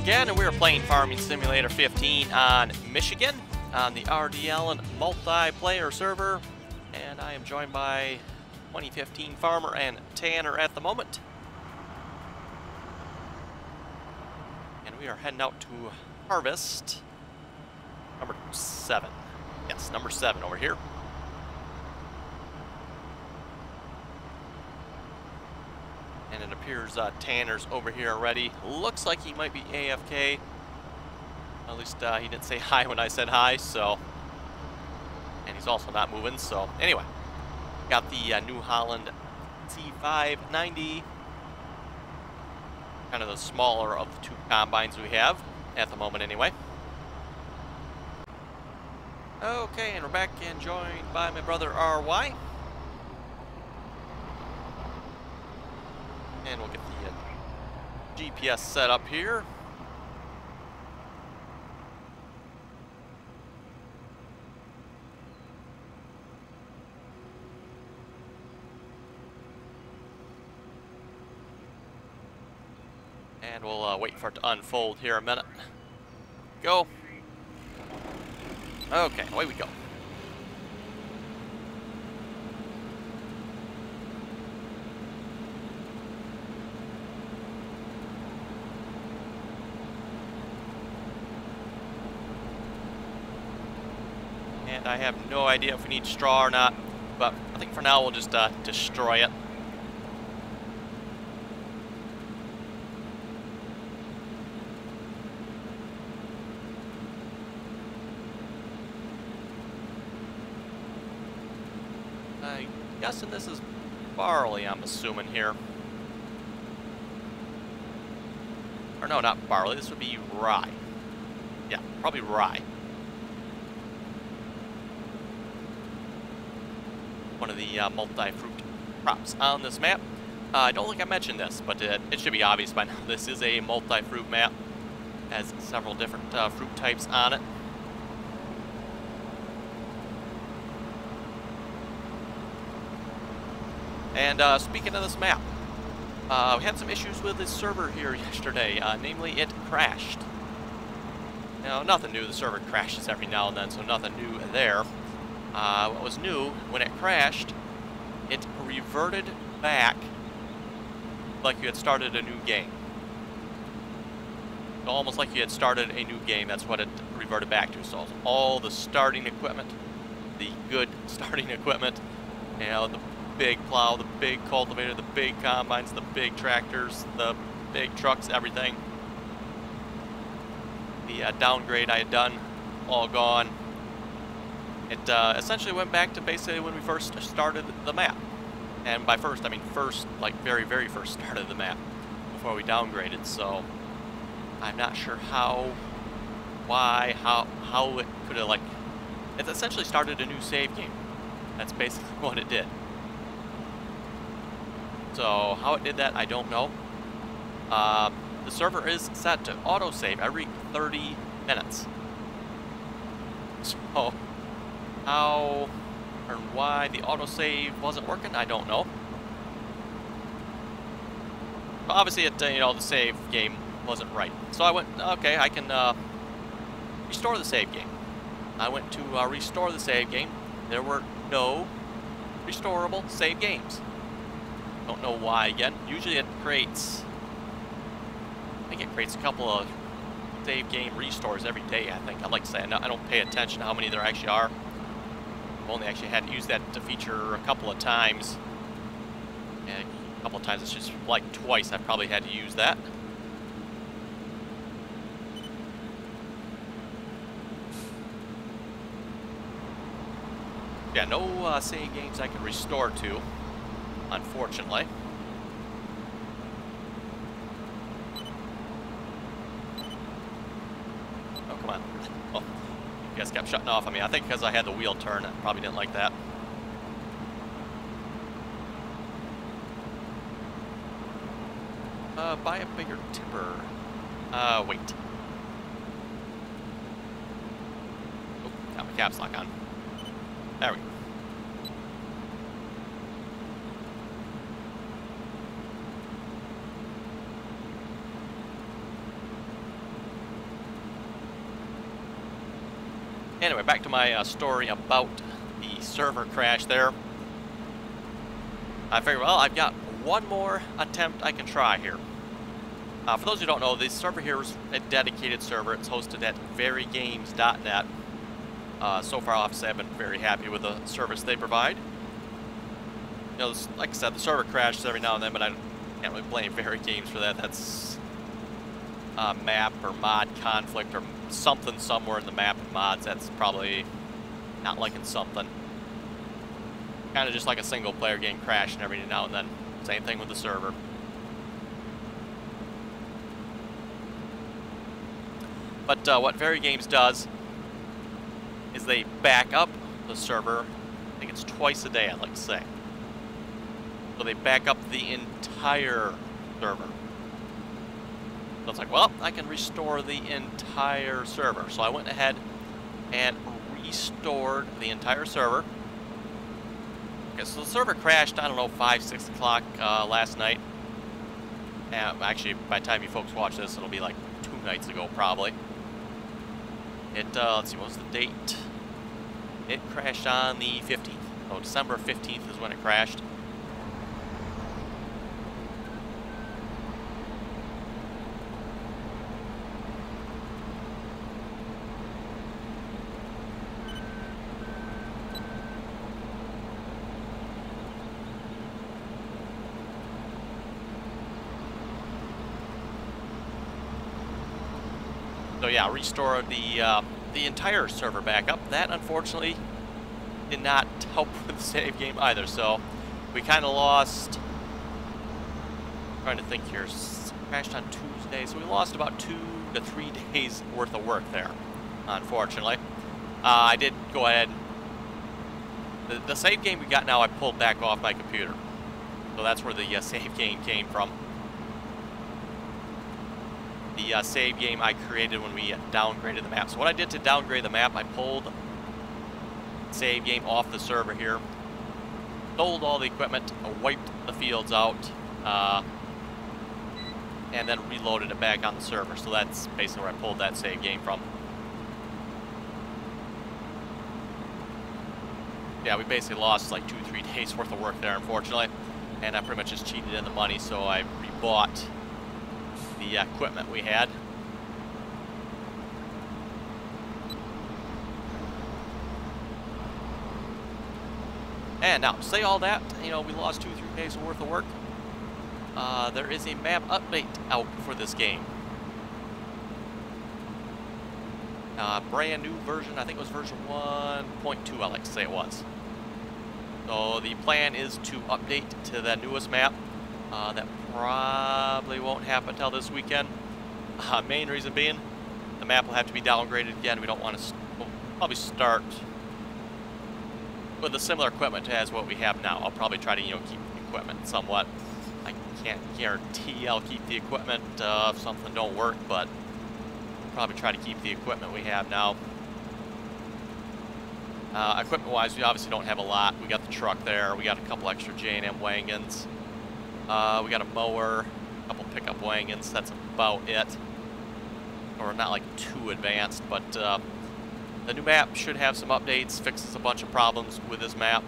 again, and we're playing Farming Simulator 15 on Michigan on the RDAllen multiplayer server, and I am joined by 2015 Farmer and Tanner at the moment. And we are heading out to harvest number 7. Yes, number 7 over here. And it appears Tanner's over here already. Looks like he might be AFK. At least he didn't say hi when I said hi, so. And he's also not moving, so. Anyway, got the New Holland C590. Kind of the smaller of the two combines we have, at the moment anyway. Okay, and we're back and joined by my brother RY. And we'll get the GPS set up here. And we'll wait for it to unfold here a minute. Go. Okay, away we go. And I have no idea if we need straw or not, but I think for now we'll just destroy it. I'm guessing this is barley, I'm assuming here. Or no, not barley, this would be rye. Yeah, probably rye. One of the multi-fruit crops on this map. I don't think I mentioned this, but it should be obvious by now. This is a multi-fruit map. Has several different fruit types on it. And speaking of this map, we had some issues with this server here yesterday. Namely, it crashed. Now, nothing new. The server crashes every now and then, so nothing new there. What was new, when it crashed, it reverted back like you had started a new game. Almost like you had started a new game, that's what it reverted back to. So all the starting equipment, the good starting equipment, you know, the big plow, the big cultivator, the big combines, the big tractors, the big trucks, everything. The downgrade I had done, all gone. It essentially went back to basically when we first started the map. And by first, I mean first, like very, very first started the map before we downgraded. So I'm not sure how, why, how it could have, like, it essentially started a new save game. That's basically what it did. So how it did that, I don't know. The server is set to autosave every 30 minutes. So how or why the autosave wasn't working, I don't know. But obviously, you know, the save game wasn't right. So I went, okay, I can restore the save game. I went to restore the save game. There were no restorable save games. Don't know why again. Usually it creates, I think it creates a couple of save game restores every day, I think. I'd like to say, I don't pay attention to how many there actually are. I've only actually had to use that feature a couple of times. And a couple of times, it's just like twice I've probably had to use that. Yeah, no save games I can restore to, unfortunately. Oh, come on. Oh, you guys kept shutting off on me. I think because I had the wheel turn, I probably didn't like that. Buy a bigger tipper. Wait. Oh, got my caps lock on. There we go. Anyway, back to my story about the server crash there. I figured, well, I've got one more attempt I can try here. For those who don't know, this server here is a dedicated server. It's hosted at verygames.net. So far, obviously, I've been very happy with the service they provide. You know, like I said, the server crashes every now and then, but I can't really blame Very Games for that. That's map or mod conflict or something somewhere in the map and mods. That's probably not liking something. Kind of just like a single player game crashing every now and then. Same thing with the server. But what Very Games does is they back up the server. I think it's twice a day, I'd like to say. So they back up the entire server. So it's like, well, I can restore the entire server. So I went ahead and restored the entire server. Okay, so the server crashed, I don't know, 5, 6 o'clock last night. Actually, by the time you folks watch this, it'll be like 2 nights ago, probably. Let's see, what was the date? It crashed on the 15th. So December 15th is when it crashed. So yeah, restored the entire server backup. That unfortunately did not help with the save game either. So we kind of lost. I'm trying to think here. Crashed on Tuesday, so we lost about 2 to 3 days worth of work there. Unfortunately, I did go ahead. The save game we got now, I pulled back off my computer. So that's where the save game came from. The save game I created when we downgraded the map. So what I did to downgrade the map, I pulled save game off the server here, sold all the equipment, wiped the fields out, and then reloaded it back on the server. So that's basically where I pulled that save game from. Yeah, we basically lost like 2 or 3 days worth of work there, unfortunately, and I pretty much just cheated in the money, so I rebought the equipment we had. And now, to say all that, you know, we lost 2 or 3 days worth of work. There is a map update out for this game. Brand new version, I think it was version 1.2, I like to say it was. So the plan is to update to the newest map. That probably won't happen until this weekend. Main reason being, the map will have to be downgraded again. We don't want to. We'll probably start with a similar equipment as what we have now. I'll probably try to, you know, keep the equipment somewhat. I can't guarantee I'll keep the equipment if something don't work, but I'll probably try to keep the equipment we have now. Equipment-wise, we obviously don't have a lot. We got the truck there. We got a couple extra J&M wagons. We got a mower, a couple pickup wagons. That's about it. Or not like too advanced, but the new map should have some updates, fixes a bunch of problems with this map,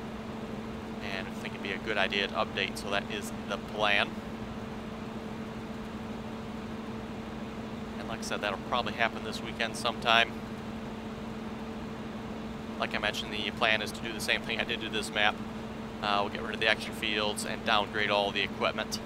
and I think it'd be a good idea to update, so that is the plan. And like I said, that'll probably happen this weekend sometime. Like I mentioned, the plan is to do the same thing I did to this map. We'll get rid of the extra fields and downgrade all the equipment.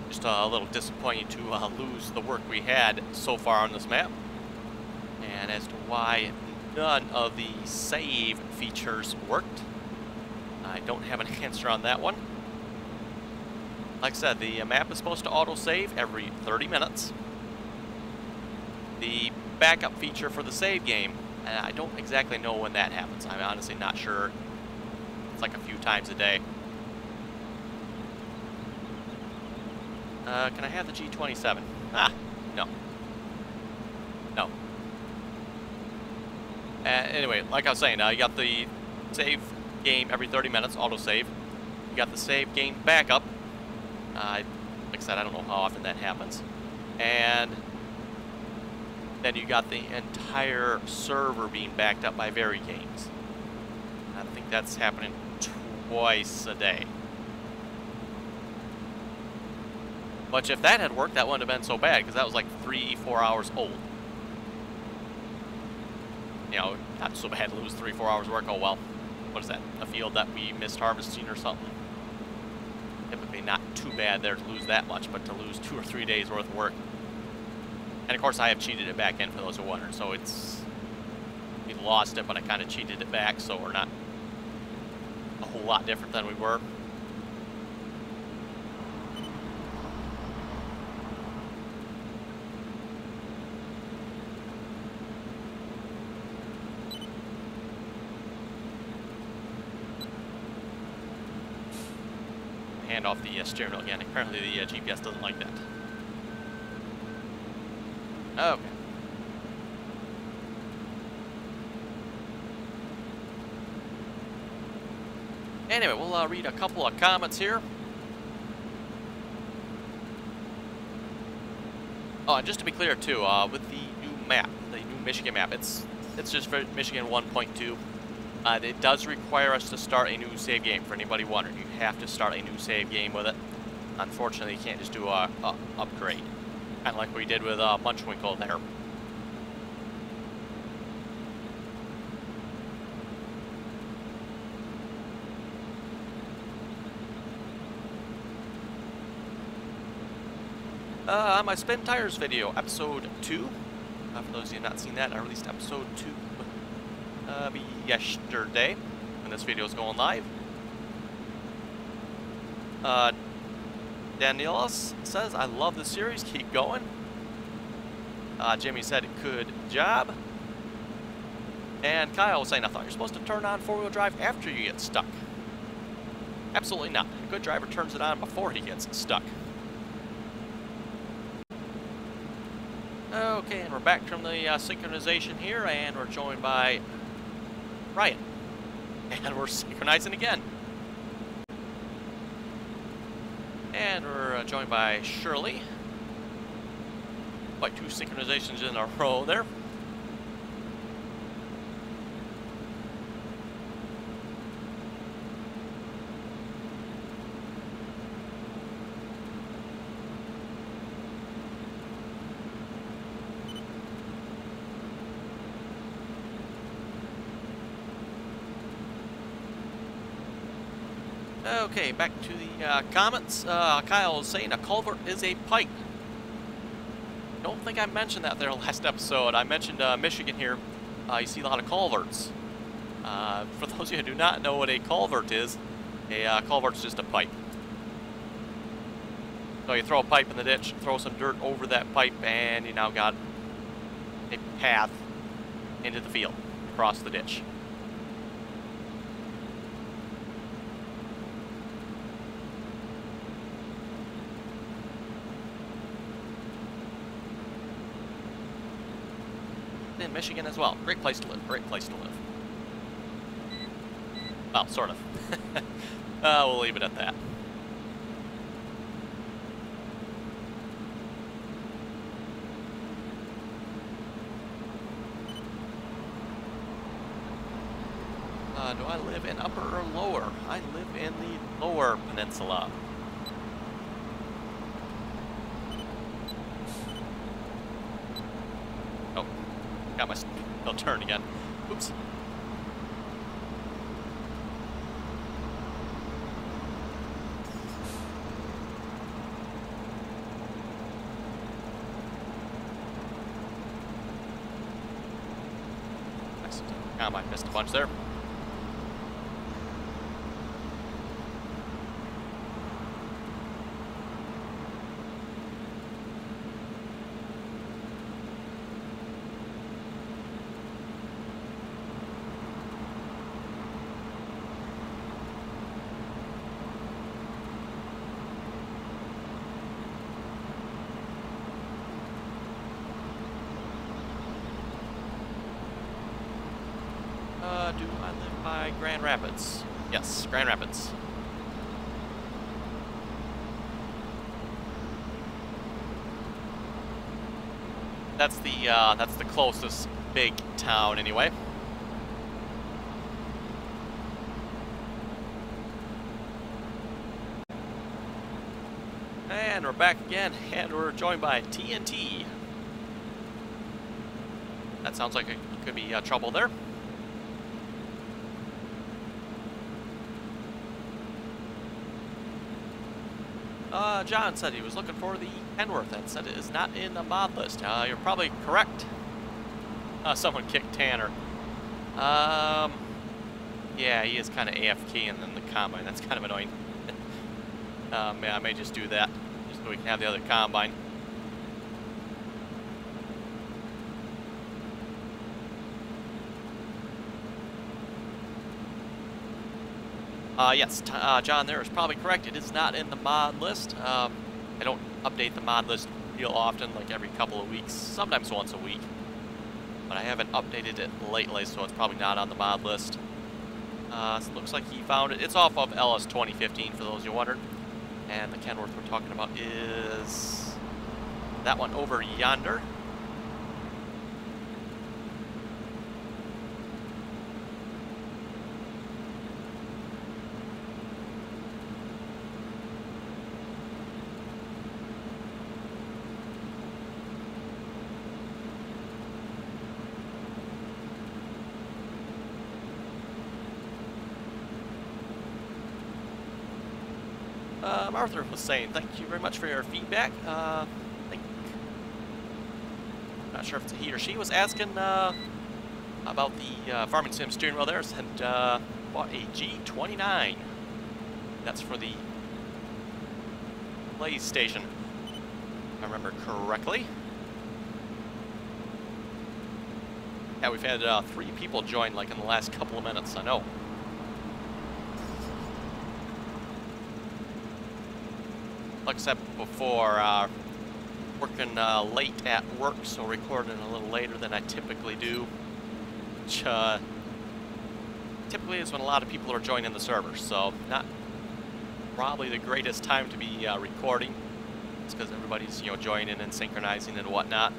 Just a little disappointing to lose the work we had so far on this map. And as to why none of the save features worked, I don't have an answer on that one. Like I said, the map is supposed to auto-save every 30 minutes. The backup feature for the save game, I don't exactly know when that happens. I'm honestly not sure. It's like a few times a day. Can I have the G27? No. No. Anyway, like I was saying, you got the save game every 30 minutes, auto-save. You got the save game backup. Like I said, I don't know how often that happens. And then you got the entire server being backed up by very games. I think that's happening twice a day. But if that had worked, that wouldn't have been so bad, because that was like 3-4 hours old. You know, not so bad to lose 3-4 hours work. Oh well, what is that? A field that we missed harvesting or something? Typically not too bad there to lose that much, but to lose 2 or 3 days worth of work. And of course I have cheated it back in for those who wonder, so we lost it, but I kind of cheated it back, so we're not a whole lot different than we were. Hand off the steering wheel again. Apparently the GPS doesn't like that. Okay. Anyway, we'll read a couple of comments here. Oh, and just to be clear too, with the new map, the new Michigan map, it's just for Michigan 1.2. It does require us to start a new save game. For anybody wondering, you have to start a new save game with it. Unfortunately, you can't just do a upgrade, kind of like we did with Munchwinkle there. My Spin Tires video, episode 2. For those of you who have not seen that, I released episode 2 yesterday when this video is going live. Daniels says, I love the series, keep going. Jimmy said, good job. And Kyle was saying, I thought you're supposed to turn on four-wheel drive after you get stuck. Absolutely not. A good driver turns it on before he gets stuck. Okay, and we're back from the synchronization here, and we're joined by Ryan. And we're synchronizing again. And we're joined by Shirley. Quite 2 synchronizations in a row there. Okay, back to the comments. Kyle is saying a culvert is a pipe. Don't think I mentioned that there last episode. I mentioned Michigan here. You see a lot of culverts. For those of you who do not know what a culvert is culvert's just a pipe. So you throw a pipe in the ditch, throw some dirt over that pipe, and you now got a path into the field across the ditch. In Michigan as well. Great place to live. Great place to live. Well, sort of. We'll leave it at that. Do I live in upper or lower? I live in the lower peninsula. Oh, got my no turn again. Oops. I might have missed a bunch there. Do I live by Grand Rapids? Yes, Grand Rapids. That's the closest big town anyway. And we're back again, and we're joined by TNT. That sounds like it could be trouble there. John said he was looking for the Kenworth and said it is not in the mod list. You're probably correct. Someone kicked Tanner. Yeah, he is kind of AFK in the combine. That's kind of annoying. Yeah, I may just do that, just so we can have the other combine. Yes, John there is probably correct. It is not in the mod list. I don't update the mod list real often, like every couple of weeks, sometimes once a week. But I haven't updated it lately, so it's probably not on the mod list. So it looks like he found it. It's off of LS 2015, for those you wondered. And the Kenworth we're talking about is that one over yonder. Arthur was saying, thank you very much for your feedback. Not sure if it's a he or she, was asking about the Farming Sim steering wheel there, and bought a G29. That's for the PlayStation, if I remember correctly. Yeah, we've had 3 people join like in the last couple of minutes, I know. Like I said before, working late at work, so recording a little later than I typically do, which typically is when a lot of people are joining the server, so not probably the greatest time to be recording. It's because everybody's, you know, joining and synchronizing and whatnot.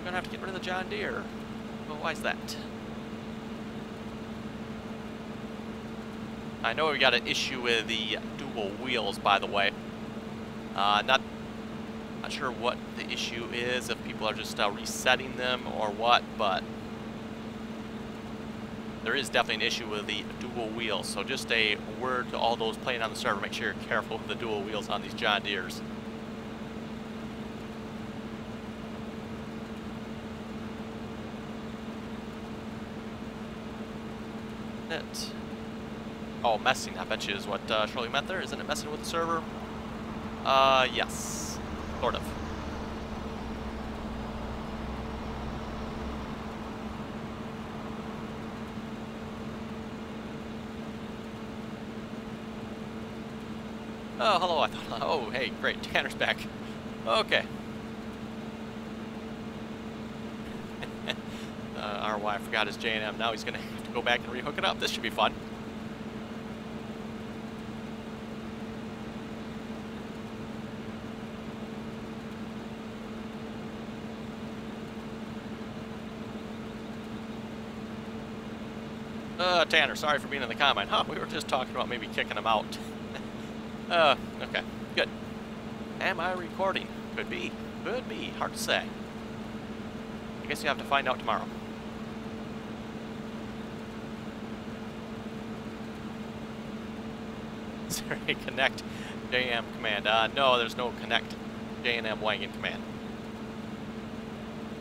Gonna have to get rid of the John Deere. Well, why is that? I know we got an issue with the dual wheels, by the way. Not sure what the issue is, if people are just resetting them or what, but there is definitely an issue with the dual wheels. So just a word to all those playing on the server, make sure you're careful with the dual wheels on these John Deeres. Oh, messing, I bet you is what Shirley meant there. Isn't it messing with the server? Yes. Sort of. Oh, hello, I thought, oh, hey, great, Tanner's back. Okay. RY forgot his J&M. Now he's going to have to go back and rehook it up. This should be fun. Tanner, sorry for being in the comment. Huh, we were just talking about maybe kicking him out. Okay, good. Am I recording? Could be. Could be. Hard to say. I guess you have to find out tomorrow. Sorry, connect JM command. No, there's no connect J&M wagon command.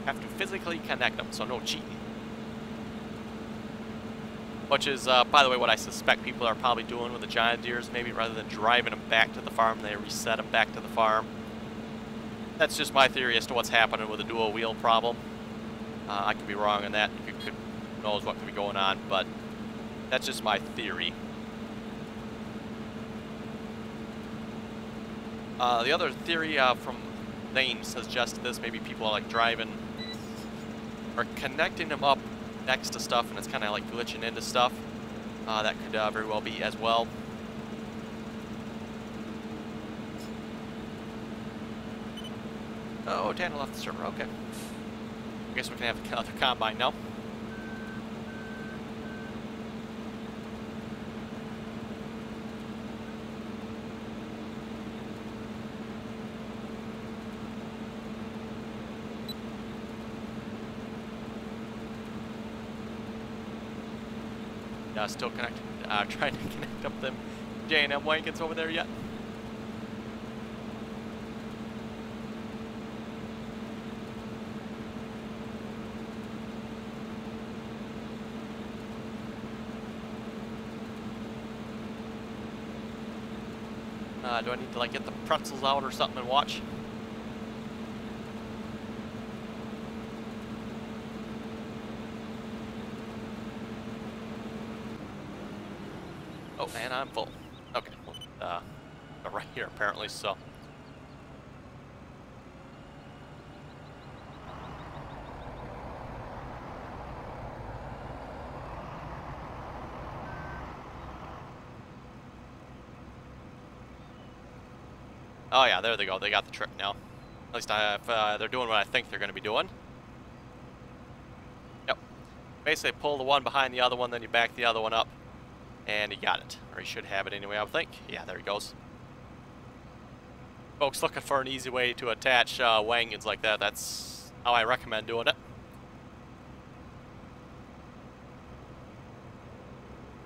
Have to physically connect them, so no cheating. Which is, by the way, what I suspect people are probably doing with the John Deeres. Maybe rather than driving them back to the farm, they reset them back to the farm. That's just my theory as to what's happening with the dual wheel problem. I could be wrong on that. Who knows what could be going on, but that's just my theory. The other theory from Lane suggested this, maybe people are like driving or connecting them up next to stuff and it's kind of like glitching into stuff. That could very well be as well. Oh, Daniel left the server, okay. I guess we can have another combine now. Still connected, trying to connect up them J&M wagons over there yet. Do I need to like get the pretzels out or something and watch? Oh, and I'm full. Okay, well, right here apparently, so. Oh yeah, there they go. They got the trick now. At least if they're doing what I think they're going to be doing. Yep. Basically pull the one behind the other one, then you back the other one up. And he got it. Or he should have it anyway, I would think. Yeah, there he goes. Folks looking for an easy way to attach wagons like that, that's how I recommend doing it.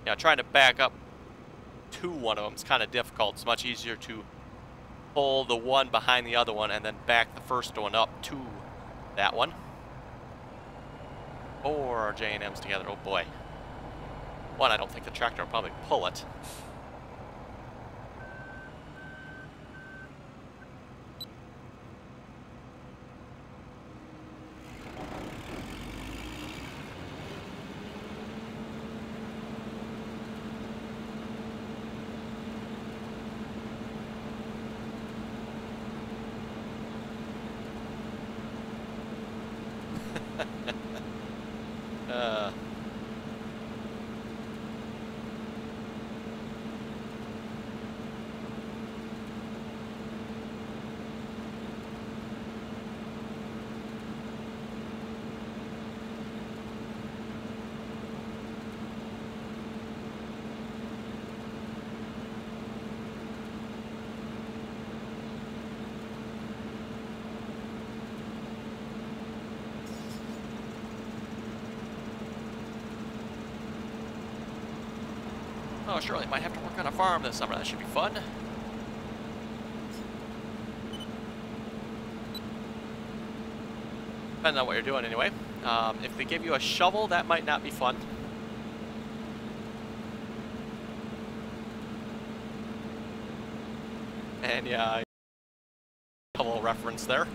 Yeah, trying to back up to one of them is kind of difficult. It's much easier to pull the one behind the other one and then back the first one up to that one. 4 J&Ms together, oh boy. One, I don't think the tractor will probably pull it. Oh, surely might have to work on a farm this summer. That should be fun. Depending on what you're doing anyway. If they give you a shovel, that might not be fun. And yeah, shovel reference there.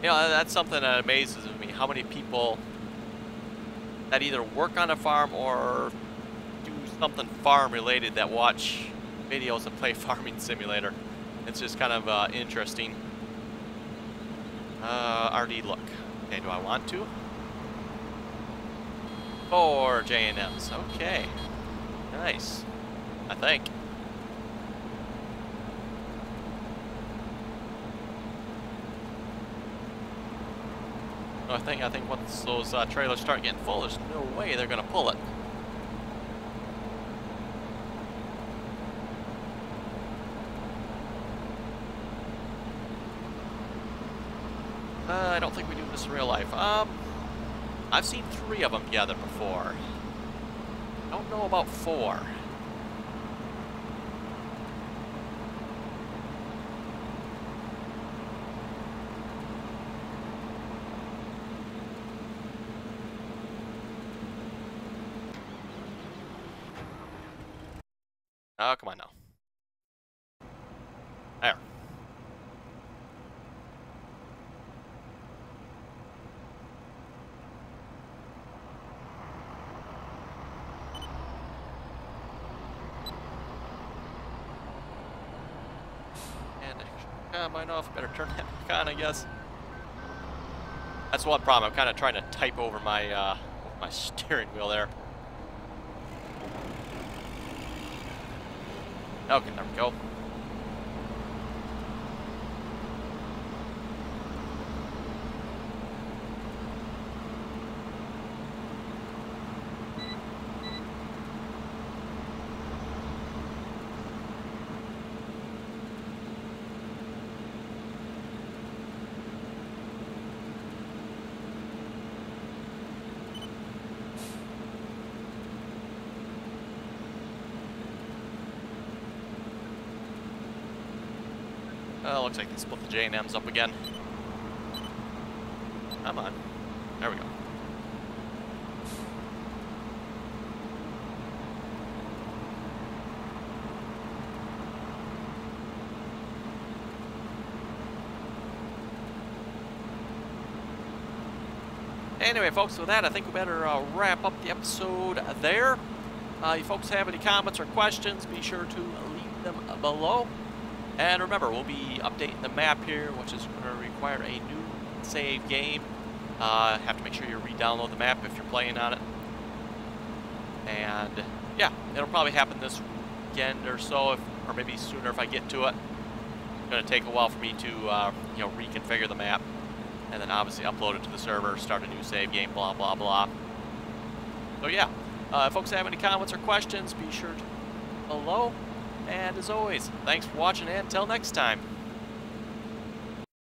You know, that's something that amazes me, how many people that either work on a farm or do something farm related that watch videos and play Farming Simulator. It's just kind of interesting. RD look. Okay, do I want to? 4 J&Ms, okay. Nice, I think. I think once those trailers start getting full, there's no way they're going to pull it. I don't think we do this in real life. I've seen 3 of them together before. I don't know about 4. Oh, come on now. There. Mine off. Better turn that back on, I guess. That's one problem. I'm kind of trying to type over my my steering wheel there. Okay, there we go. Looks like they split the J&Ms up again. Come on. There we go. Anyway, folks, with that, I think we better wrap up the episode there. You folks have any comments or questions, be sure to leave them below. And remember, we'll be updating the map here, which is going to require a new save game. Have to make sure you re-download the map if you're playing on it. And yeah, it'll probably happen this weekend or so, or maybe sooner if I get to it. It's going to take a while for me to reconfigure the map, and then obviously upload it to the server, start a new save game, blah blah blah. So yeah, if folks have any comments or questions, be sure to below. And as always, thanks for watching, and until next time.